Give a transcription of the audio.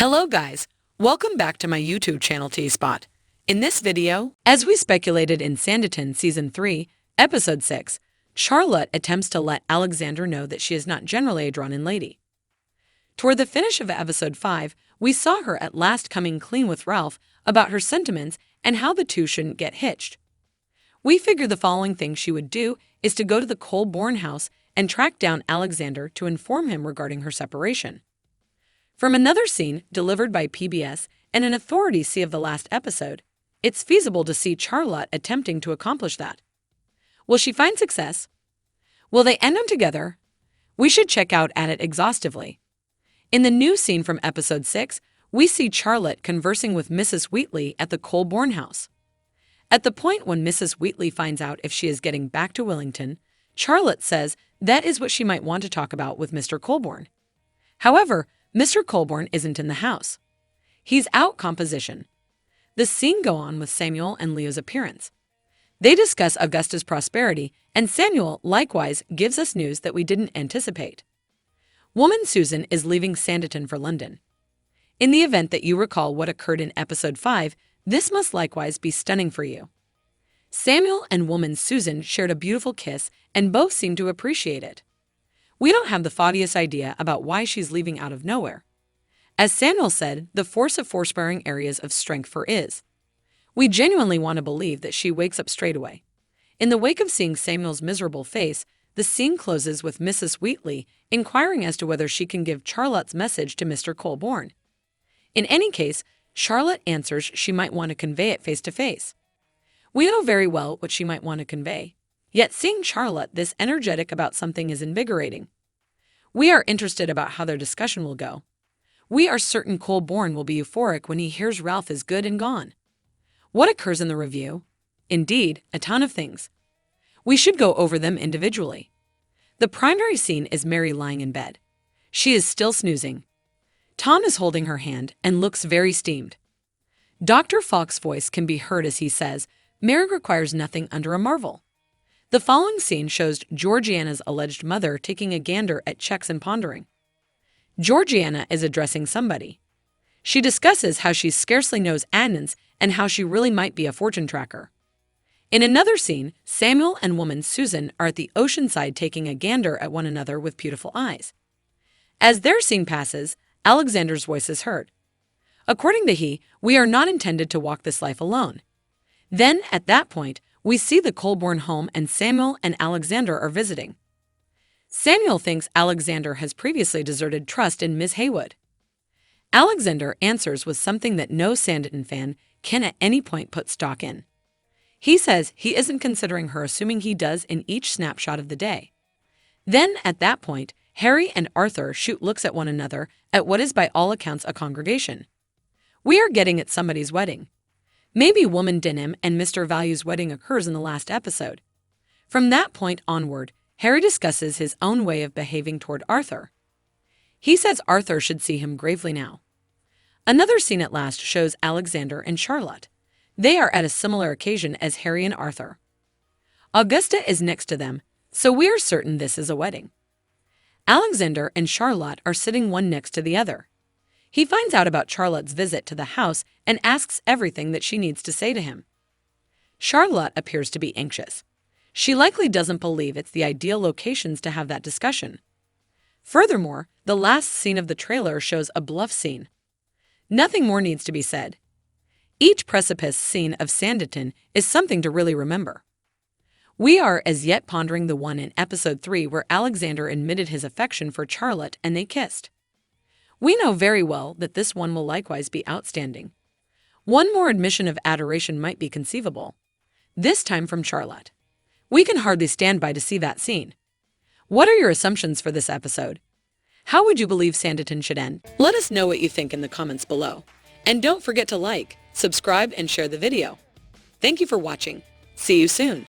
Hello guys, welcome back to my YouTube channel T-Spot. In this video, as we speculated in Sanditon Season 3, Episode 6, Charlotte attempts to let Alexander know that she is not generally a drawn-in lady. Toward the finish of Episode 5, we saw her at last coming clean with Ralph about her sentiments and how the two shouldn't get hitched. We figured the following thing she would do is to go to the Colborne house and track down Alexander to inform him regarding her separation. From another scene delivered by PBS and an authority see of the last episode, it's feasible to see Charlotte attempting to accomplish that. Will she find success? Will they end up together? We should check out at it exhaustively. In the new scene from Episode 6, we see Charlotte conversing with Mrs. Wheatley at the Colborne house. At the point when Mrs. Wheatley finds out if she is getting back to Willington, Charlotte says that is what she might want to talk about with Mr. Colborne. However, Mr. Colborne isn't in the house. He's out composition. The scene goes on with Samuel and Leo's appearance. They discuss Augusta's prosperity, and Samuel likewise gives us news that we didn't anticipate. Woman Susan is leaving Sanditon for London. In the event that you recall what occurred in Episode 5, this must likewise be stunning for you. Samuel and woman Susan shared a beautiful kiss, and both seemed to appreciate it. We don't have the foggiest idea about why she's leaving out of nowhere. As Samuel said, the force of force-bearing areas of strength for is. We genuinely want to believe that she wakes up straight away. In the wake of seeing Samuel's miserable face, the scene closes with Mrs. Wheatley inquiring as to whether she can give Charlotte's message to Mr. Colborne. In any case, Charlotte answers she might want to convey it face to face. We know very well what she might want to convey. Yet seeing Charlotte this energetic about something is invigorating. We are interested about how their discussion will go. We are certain Colborne will be euphoric when he hears Ralph is good and gone. What occurs in the review? Indeed, a ton of things. We should go over them individually. The primary scene is Mary lying in bed. She is still snoozing. Tom is holding her hand and looks very steamed. Dr. Falk's voice can be heard as he says, "Mary requires nothing under a marvel." The following scene shows Georgiana's alleged mother taking a gander at checks and pondering. Georgiana is addressing somebody. She discusses how she scarcely knows Adnan's and how she really might be a fortune tracker. In another scene, Samuel and woman Susan are at the oceanside taking a gander at one another with beautiful eyes. As their scene passes, Alexander's voice is heard. According to he, we are not intended to walk this life alone. Then, at that point, we see the Colborne home and Samuel and Alexander are visiting. Samuel thinks Alexander has previously deserted trust in Miss Haywood. Alexander answers with something that no Sanditon fan can at any point put stock in. He says he isn't considering her, assuming he does in each snapshot of the day. Then, at that point, Harry and Arthur shoot looks at one another at what is by all accounts a congregation. We are getting at somebody's wedding. Maybe woman Denham and Mr. Value's wedding occurs in the last episode. From that point onward, Harry discusses his own way of behaving toward Arthur. He says Arthur should see him gravely now. Another scene at last shows Alexander and Charlotte. They are at a similar occasion as Harry and Arthur. Augusta is next to them, so we are certain this is a wedding. Alexander and Charlotte are sitting one next to the other. He finds out about Charlotte's visit to the house and asks everything that she needs to say to him. Charlotte appears to be anxious. She likely doesn't believe it's the ideal locations to have that discussion. Furthermore, the last scene of the trailer shows a bluff scene. Nothing more needs to be said. Each precipice scene of Sanditon is something to really remember. We are as yet pondering the one in Episode 3 where Alexander admitted his affection for Charlotte and they kissed. We know very well that this one will likewise be outstanding. One more admission of adoration might be conceivable, this time from Charlotte. We can hardly stand by to see that scene. What are your assumptions for this episode? How would you believe Sanditon should end? Let us know what you think in the comments below. And don't forget to like, subscribe, and share the video. Thank you for watching. See you soon.